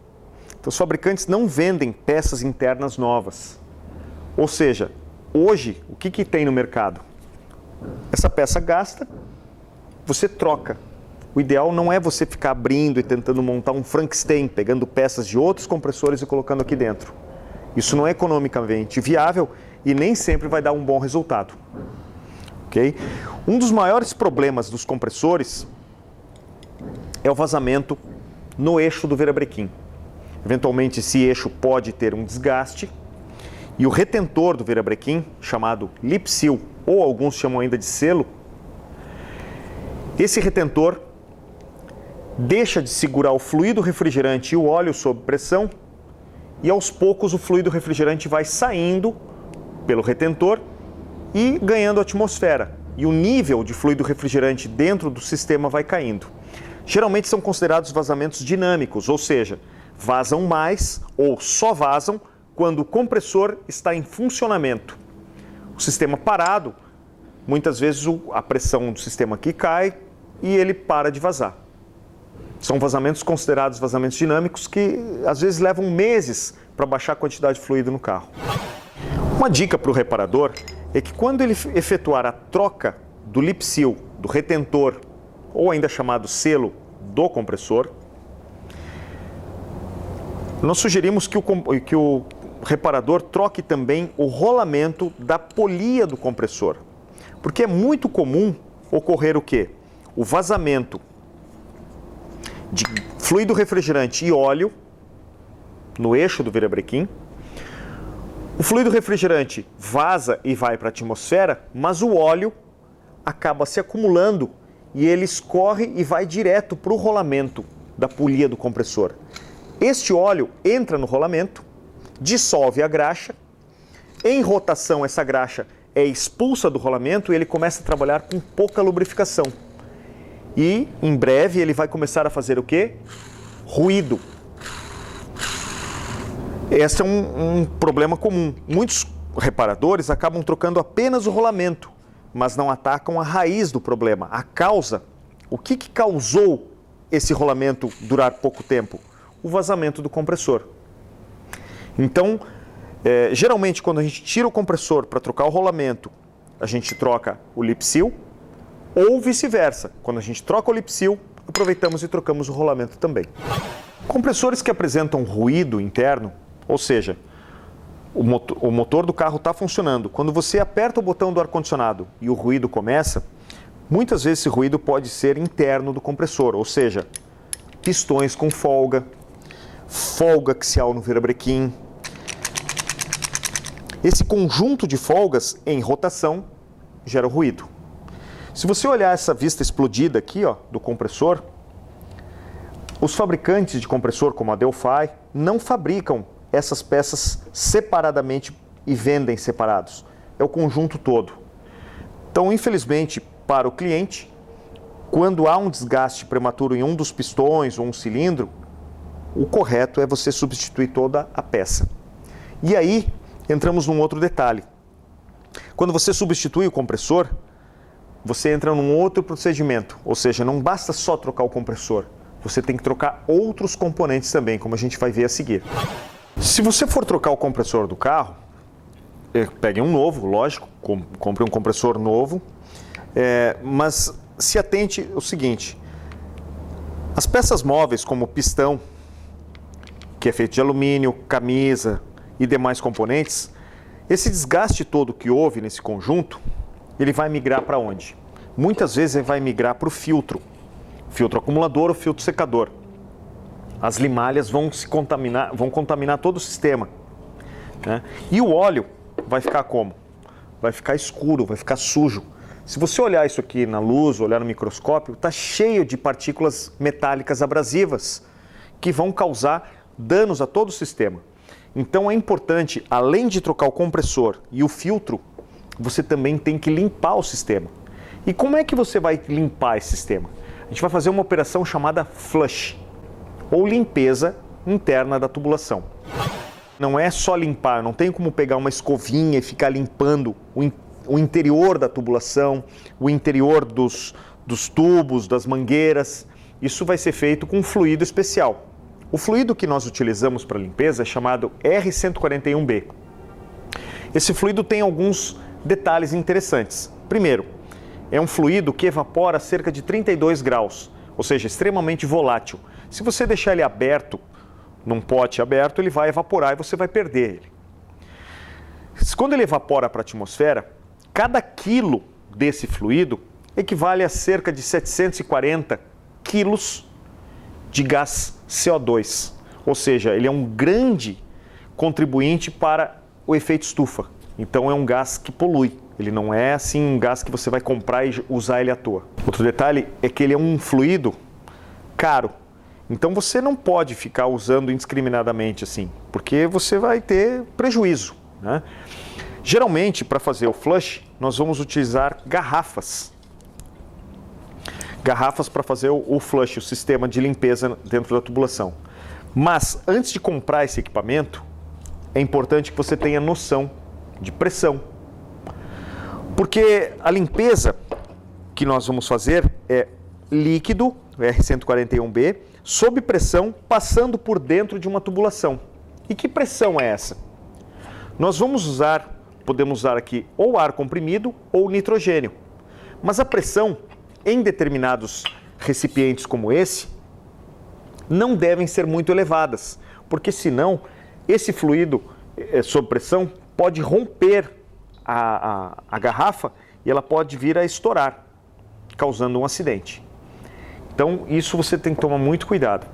Então, os fabricantes não vendem peças internas novas. Ou seja, hoje, o que tem no mercado? Essa peça gasta, você troca. O ideal não é você ficar abrindo e tentando montar um Frankenstein, pegando peças de outros compressores e colocando aqui dentro. Isso não é economicamente viável e nem sempre vai dar um bom resultado. Okay? Um dos maiores problemas dos compressores é o vazamento no eixo do virabrequim. Eventualmente, esse eixo pode ter um desgaste e o retentor do virabrequim, chamado lip seal, ou alguns chamam ainda de selo, esse retentor deixa de segurar o fluido refrigerante e o óleo sob pressão e aos poucos o fluido refrigerante vai saindo pelo retentor e ganhando atmosfera. E o nível de fluido refrigerante dentro do sistema vai caindo. Geralmente são considerados vazamentos dinâmicos, ou seja, vazam mais ou só vazam quando o compressor está em funcionamento. O sistema parado, muitas vezes a pressão do sistema aqui cai e ele para de vazar. São vazamentos considerados vazamentos dinâmicos que às vezes levam meses para baixar a quantidade de fluido no carro. Uma dica para o reparador é que quando ele efetuar a troca do lip seal, do retentor, ou ainda chamado selo do compressor, nós sugerimos que o reparador troque também o rolamento da polia do compressor. Porque é muito comum ocorrer o quê? O vazamento de fluido refrigerante e óleo no eixo do virabrequim. O fluido refrigerante vaza e vai para a atmosfera, mas o óleo acaba se acumulando e ele escorre e vai direto para o rolamento da polia do compressor. Este óleo entra no rolamento, dissolve a graxa, em rotação essa graxa é expulsa do rolamento e ele começa a trabalhar com pouca lubrificação. E em breve ele vai começar a fazer o quê? Ruído. Esse é um problema comum. Muitos reparadores acabam trocando apenas o rolamento, mas não atacam a raiz do problema, a causa. O que causou esse rolamento durar pouco tempo? O vazamento do compressor. Então, geralmente quando a gente tira o compressor para trocar o rolamento, a gente troca o lip seal, ou vice-versa. Quando a gente troca o lip seal, aproveitamos e trocamos o rolamento também. Compressores que apresentam ruído interno, Ou seja, o motor do carro está funcionando. Quando você aperta o botão do ar-condicionado e o ruído começa, muitas vezes esse ruído pode ser interno do compressor, ou seja, pistões com folga, folga axial no virabrequim. Esse conjunto de folgas em rotação gera ruído. Se você olhar essa vista explodida aqui, ó, do compressor, os fabricantes de compressor como a Delphi não fabricam essas peças separadamente e vendem separados. É o conjunto todo. Então, infelizmente, para o cliente, quando há um desgaste prematuro em um dos pistões ou um cilindro, o correto é você substituir toda a peça. E aí, entramos num outro detalhe. Quando você substitui o compressor, você entra num outro procedimento. Ou seja, não basta só trocar o compressor. Você tem que trocar outros componentes também, como a gente vai ver a seguir. Se você for trocar o compressor do carro, pegue um novo, lógico, compre um compressor novo, mas se atente ao seguinte, as peças móveis como pistão, que é feito de alumínio, camisa e demais componentes, esse desgaste todo que houve nesse conjunto, ele vai migrar para onde? Muitas vezes ele vai migrar para o filtro acumulador ou filtro secador. As limalhas vão contaminar todo o sistema, né? E o óleo vai ficar como? Vai ficar escuro, vai ficar sujo. Se você olhar isso aqui na luz, olhar no microscópio, está cheio de partículas metálicas abrasivas que vão causar danos a todo o sistema. Então é importante, além de trocar o compressor e o filtro, você também tem que limpar o sistema. E como é que você vai limpar esse sistema? A gente vai fazer uma operação chamada flush, ou limpeza interna da tubulação. Não é só limpar, não tem como pegar uma escovinha e ficar limpando o interior da tubulação, o interior dos tubos, das mangueiras. Isso vai ser feito com um fluido especial. O fluido que nós utilizamos para limpeza é chamado R141B. Esse fluido tem alguns detalhes interessantes. Primeiro, é um fluido que evapora a cerca de 32 graus, ou seja, extremamente volátil. Se você deixar ele aberto, num pote aberto, ele vai evaporar e você vai perder ele. Quando ele evapora para a atmosfera, cada quilo desse fluido equivale a cerca de 740 quilos de gás CO2. Ou seja, ele é um grande contribuinte para o efeito estufa. Então é um gás que polui. Ele não é assim um gás que você vai comprar e usar ele à toa. Outro detalhe é que ele é um fluido caro. Então você não pode ficar usando indiscriminadamente assim, porque você vai ter prejuízo, né? Geralmente, para fazer o flush, nós vamos utilizar garrafas. Garrafas para fazer o flush, o sistema de limpeza dentro da tubulação. Mas, antes de comprar esse equipamento, é importante que você tenha noção de pressão. Porque a limpeza que nós vamos fazer é líquido, R141B, sob pressão, passando por dentro de uma tubulação. E que pressão é essa? Nós podemos usar aqui ou ar comprimido ou nitrogênio. Mas a pressão em determinados recipientes como esse não devem ser muito elevadas, porque senão esse fluido sob pressão pode romper a garrafa e ela pode vir a estourar, causando um acidente. Então isso você tem que tomar muito cuidado.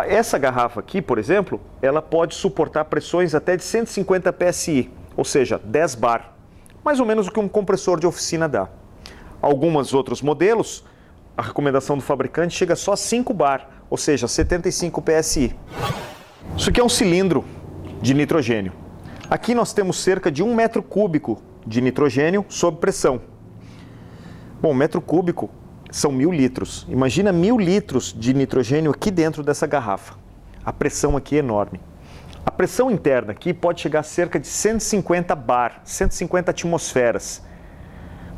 Essa garrafa aqui, por exemplo, ela pode suportar pressões até de 150 psi, ou seja, 10 bar, mais ou menos o que um compressor de oficina dá. Alguns outros modelos, a recomendação do fabricante chega só a 5 bar, ou seja, 75 psi. Isso aqui é um cilindro de nitrogênio. Aqui nós temos cerca de 1 metro cúbico de nitrogênio sob pressão. Bom, metro cúbico são 1000 litros. Imagina 1000 litros de nitrogênio aqui dentro dessa garrafa. A pressão aqui é enorme. A pressão interna aqui pode chegar a cerca de 150 bar, 150 atmosferas.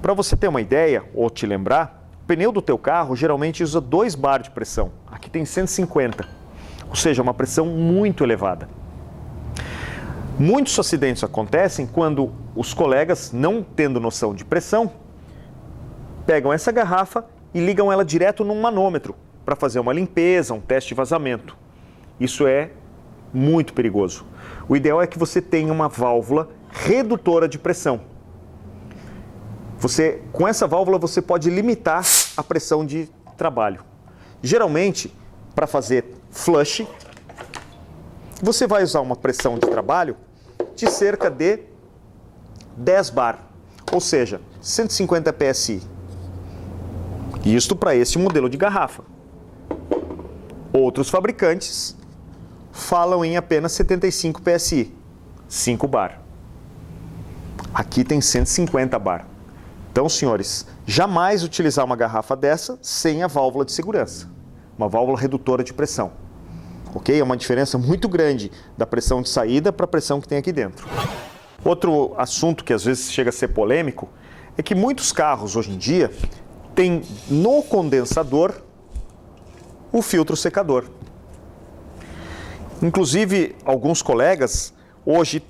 Para você ter uma ideia, ou te lembrar, o pneu do teu carro geralmente usa 2 bar de pressão. Aqui tem 150, ou seja, uma pressão muito elevada. Muitos acidentes acontecem quando os colegas, não tendo noção de pressão, pegam essa garrafa e ligam ela direto num manômetro para fazer uma limpeza, um teste de vazamento. Isso é muito perigoso. O ideal é que você tenha uma válvula redutora de pressão. Com essa válvula você pode limitar a pressão de trabalho. Geralmente, para fazer flush, você vai usar uma pressão de trabalho de cerca de 10 bar, ou seja, 150 PSI. Isto para este modelo de garrafa. Outros fabricantes falam em apenas 75 PSI, 5 bar. Aqui tem 150 bar. Então, senhores, jamais utilizar uma garrafa dessa sem a válvula de segurança, uma válvula redutora de pressão. Ok? É uma diferença muito grande da pressão de saída para a pressão que tem aqui dentro. Outro assunto que às vezes chega a ser polêmico é que muitos carros hoje em dia têm no condensador o filtro secador. Inclusive, alguns colegas hoje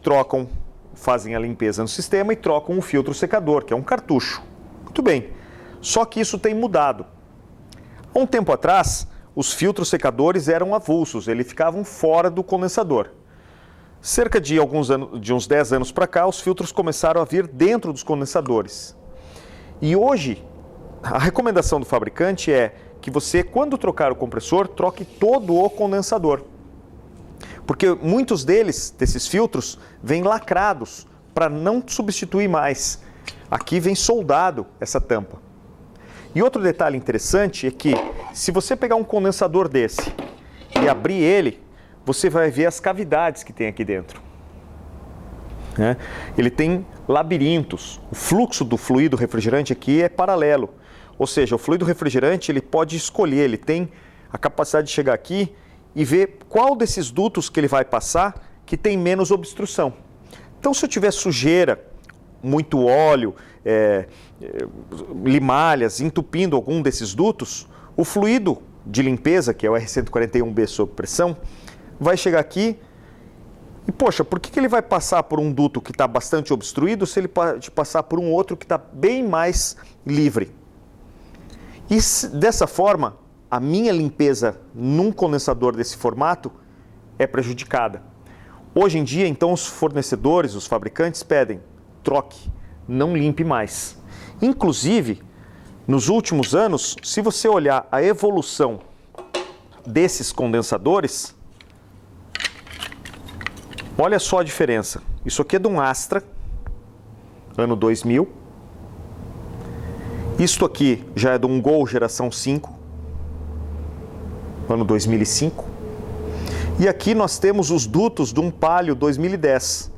fazem a limpeza no sistema e trocam o filtro secador, que é um cartucho. Muito bem, só que isso tem mudado. Há um tempo atrás, os filtros secadores eram avulsos, eles ficavam fora do condensador. Cerca de uns 10 anos para cá, os filtros começaram a vir dentro dos condensadores. E hoje, a recomendação do fabricante é que você, quando trocar o compressor, troque todo o condensador. Porque muitos desses filtros, vêm lacrados para não substituir mais. Aqui vem soldado essa tampa. E outro detalhe interessante é que, se você pegar um condensador desse e abrir ele, você vai ver as cavidades que tem aqui dentro. Ele tem labirintos. O fluxo do fluido refrigerante aqui é paralelo. Ou seja, o fluido refrigerante ele pode escolher, ele tem a capacidade de chegar aqui e ver qual desses dutos que ele vai passar que tem menos obstrução. Então, se eu tiver sujeira, muito óleo, limalhas entupindo algum desses dutos, o fluido de limpeza, que é o R141B sob pressão, vai chegar aqui e, poxa, por que ele vai passar por um duto que está bastante obstruído se ele pode passar por um outro que está bem mais livre? E dessa forma, a minha limpeza num condensador desse formato é prejudicada. Hoje em dia, então, os fornecedores, os fabricantes pedem, troque, não limpe mais. Inclusive, nos últimos anos, se você olhar a evolução desses condensadores, olha só a diferença. Isso aqui é de um Astra, ano 2000. Isto aqui já é de um Gol geração 5, ano 2005. E aqui nós temos os dutos de um Palio 2010.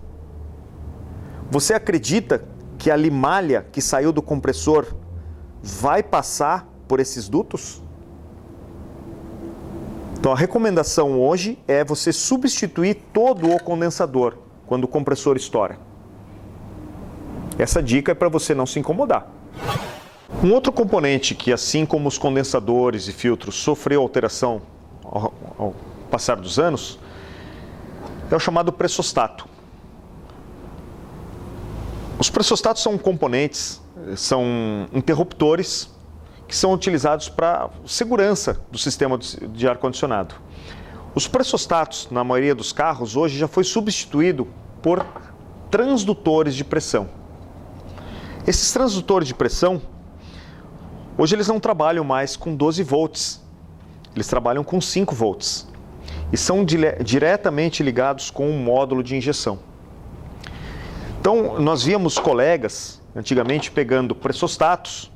Você acredita que a limalha que saiu do compressor vai passar por esses dutos? Então a recomendação hoje é você substituir todo o condensador quando o compressor estoura. Essa dica é para você não se incomodar. Um outro componente que, assim como os condensadores e filtros, sofreu alteração ao passar dos anos, é o chamado pressostato. Os pressostatos são componentes, são interruptores que são utilizados para segurança do sistema de ar-condicionado. Os pressostatos, na maioria dos carros, hoje já foi substituído por transdutores de pressão. Esses transdutores de pressão, hoje eles não trabalham mais com 12 volts, eles trabalham com 5 volts e são diretamente ligados com um módulo de injeção. Então, nós víamos colegas, antigamente, pegando pressostatos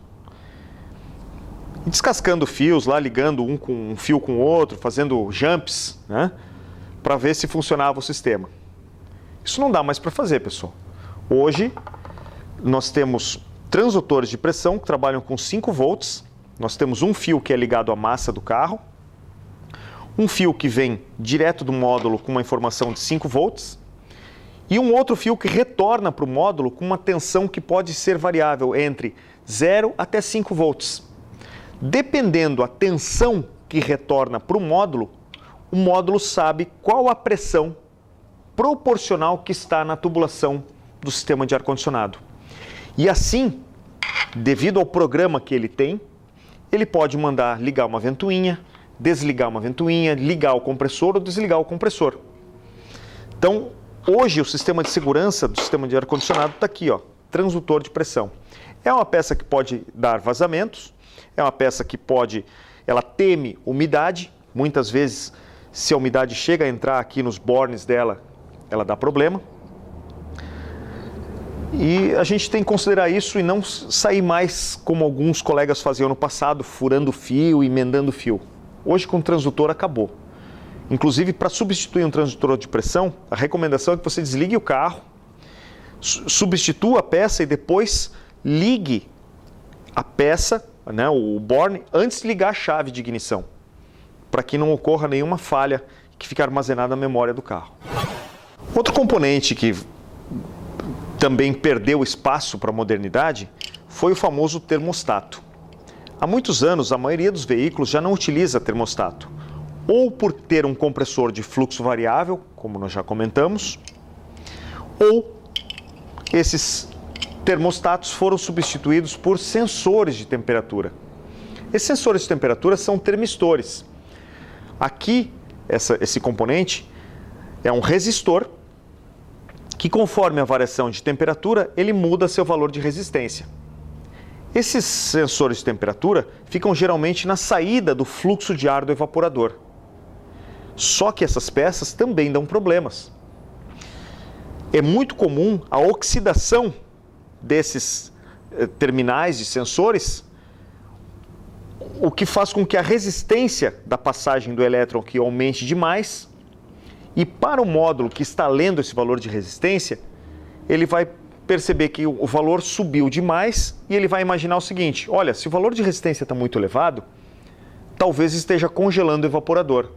e descascando fios lá, ligando um fio com o outro, fazendo jumps, né, para ver se funcionava o sistema. Isso não dá mais para fazer, pessoal. Hoje, nós temos transdutores de pressão que trabalham com 5 volts, nós temos um fio que é ligado à massa do carro, um fio que vem direto do módulo com uma informação de 5 volts, e um outro fio que retorna para o módulo com uma tensão que pode ser variável entre 0 até 5 volts. Dependendo da tensão que retorna para o módulo sabe qual a pressão proporcional que está na tubulação do sistema de ar-condicionado. E assim, devido ao programa que ele tem, ele pode mandar ligar uma ventoinha, desligar uma ventoinha, ligar o compressor ou desligar o compressor. Então, hoje o sistema de segurança do sistema de ar-condicionado está aqui, ó, transdutor de pressão. É uma peça que pode dar vazamentos, é uma peça que ela teme umidade, muitas vezes se a umidade chega a entrar aqui nos bornes dela, ela dá problema. E a gente tem que considerar isso e não sair mais como alguns colegas faziam no passado, furando fio, emendando fio. Hoje com o transdutor acabou. Inclusive, para substituir um transdutor de pressão, a recomendação é que você desligue o carro, substitua a peça e depois ligue a peça, né, o borne, antes de ligar a chave de ignição, para que não ocorra nenhuma falha que fique armazenada na memória do carro. Outro componente que também perdeu espaço para a modernidade foi o famoso termostato. Há muitos anos, a maioria dos veículos já não utiliza termostato, ou por ter um compressor de fluxo variável, como nós já comentamos, ou esses termostatos foram substituídos por sensores de temperatura. Esses sensores de temperatura são termistores. Aqui, esse componente é um resistor que, conforme a variação de temperatura, ele muda seu valor de resistência. Esses sensores de temperatura ficam geralmente na saída do fluxo de ar do evaporador. Só que essas peças também dão problemas. É muito comum a oxidação desses terminais de sensores, o que faz com que a resistência da passagem do elétron aqui aumente demais, e para o módulo que está lendo esse valor de resistência, ele vai perceber que o valor subiu demais e ele vai imaginar o seguinte: olha, se o valor de resistência está muito elevado, talvez esteja congelando o evaporador.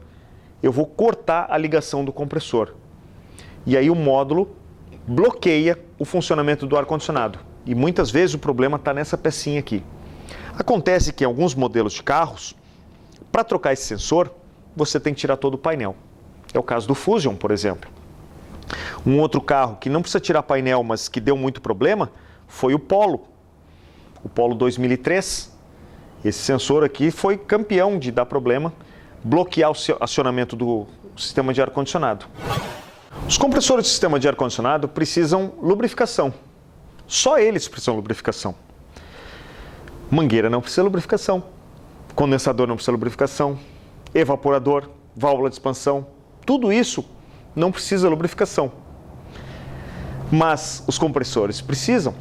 Eu vou cortar a ligação do compressor. E aí o módulo bloqueia o funcionamento do ar-condicionado. E muitas vezes o problema está nessa pecinha aqui. Acontece que em alguns modelos de carros, para trocar esse sensor, você tem que tirar todo o painel. É o caso do Fusion, por exemplo. Um outro carro que não precisa tirar painel, mas que deu muito problema, foi o Polo. O Polo 2003. Esse sensor aqui foi campeão de dar problema, bloquear o acionamento do sistema de ar-condicionado. Os compressores do sistema de ar-condicionado precisam lubrificação. Só eles precisam lubrificação. Mangueira não precisa lubrificação. Condensador não precisa lubrificação. Evaporador, válvula de expansão, tudo isso não precisa lubrificação. Mas os compressores precisam.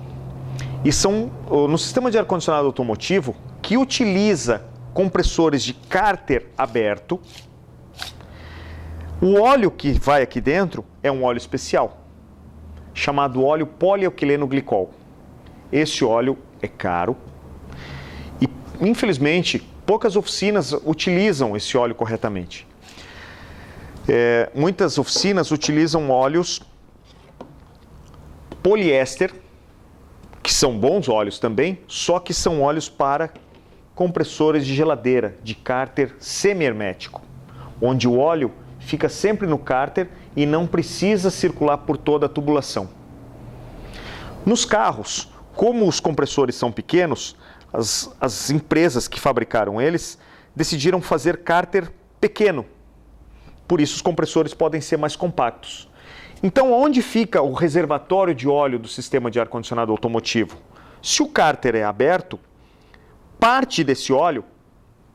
E são no sistema de ar-condicionado automotivo, que utiliza compressores de cárter aberto, o óleo que vai aqui dentro é um óleo especial, chamado óleo polietileno glicol. Esse óleo é caro e, infelizmente, poucas oficinas utilizam esse óleo corretamente. Muitas oficinas utilizam óleos poliéster, que são bons óleos também, só que são óleos para compressores de geladeira, de cárter semi-hermético, onde o óleo fica sempre no cárter e não precisa circular por toda a tubulação. Nos carros, como os compressores são pequenos, as empresas que fabricaram eles decidiram fazer cárter pequeno. Por isso os compressores podem ser mais compactos. Então, onde fica o reservatório de óleo do sistema de ar-condicionado automotivo? Se o cárter é aberto, parte desse óleo,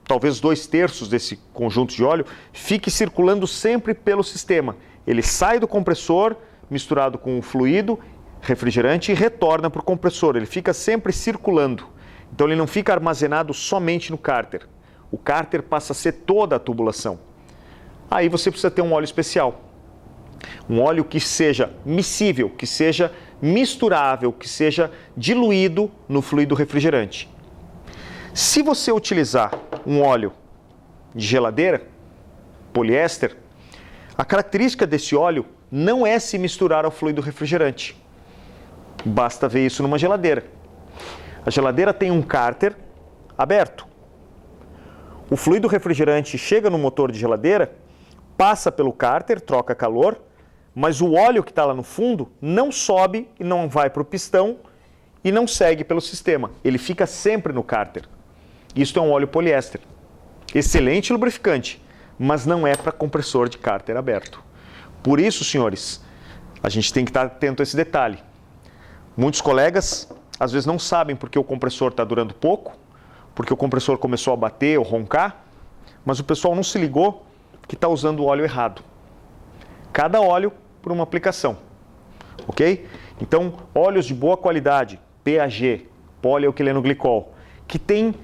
talvez 2/3 desse conjunto de óleo, fique circulando sempre pelo sistema. Ele sai do compressor, misturado com o fluido, refrigerante, e retorna para o compressor. Ele fica sempre circulando. Então ele não fica armazenado somente no cárter. O cárter passa a ser toda a tubulação. Aí você precisa ter um óleo especial. Um óleo que seja miscível, que seja misturável, que seja diluído no fluido refrigerante. Se você utilizar um óleo de geladeira, poliéster, a característica desse óleo não é se misturar ao fluido refrigerante. Basta ver isso numa geladeira. A geladeira tem um cárter aberto. O fluido refrigerante chega no motor de geladeira, passa pelo cárter, troca calor, mas o óleo que está lá no fundo não sobe e não vai para o pistão e não segue pelo sistema. Ele fica sempre no cárter. Isso é um óleo poliéster. Excelente lubrificante, mas não é para compressor de cárter aberto. Por isso, senhores, a gente tem que estar atento a esse detalhe. Muitos colegas, às vezes, não sabem porque o compressor está durando pouco, porque o compressor começou a bater ou roncar, mas o pessoal não se ligou que está usando o óleo errado. Cada óleo por uma aplicação, ok? Então, óleos de boa qualidade, PAG, polialquilenoglicol, que tem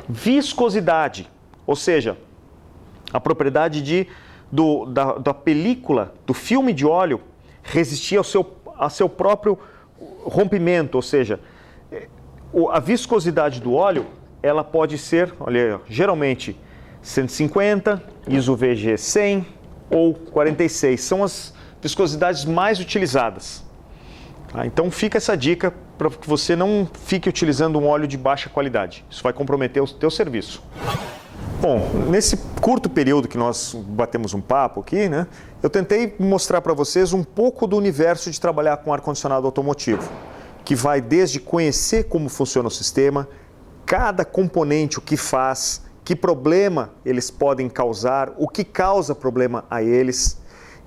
viscosidade, ou seja, a propriedade da película, do filme de óleo, resistir ao seu próprio rompimento, ou seja, a viscosidade do óleo, ela pode ser, olha aí, geralmente 150, ISO VG 100 ou 46, são as viscosidades mais utilizadas. Tá? Então fica essa dica para que você não fique utilizando um óleo de baixa qualidade, isso vai comprometer o teu serviço. Bom, nesse curto período que nós batemos um papo aqui, né, eu tentei mostrar para vocês um pouco do universo de trabalhar com ar-condicionado automotivo, que vai desde conhecer como funciona o sistema, cada componente, o que faz, que problema eles podem causar, o que causa problema a eles.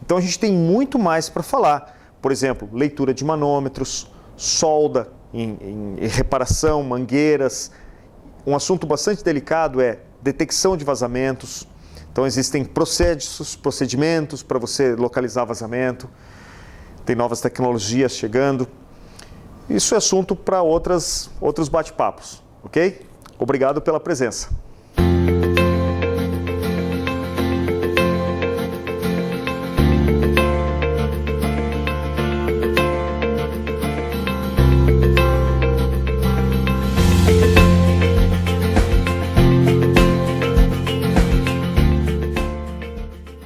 Então a gente tem muito mais para falar. Por exemplo, leitura de manômetros, solda em reparação, mangueiras. Um assunto bastante delicado é detecção de vazamentos. Então existem procedimentos para você localizar vazamento. Tem novas tecnologias chegando. Isso é assunto para outros bate-papos, ok? Obrigado pela presença.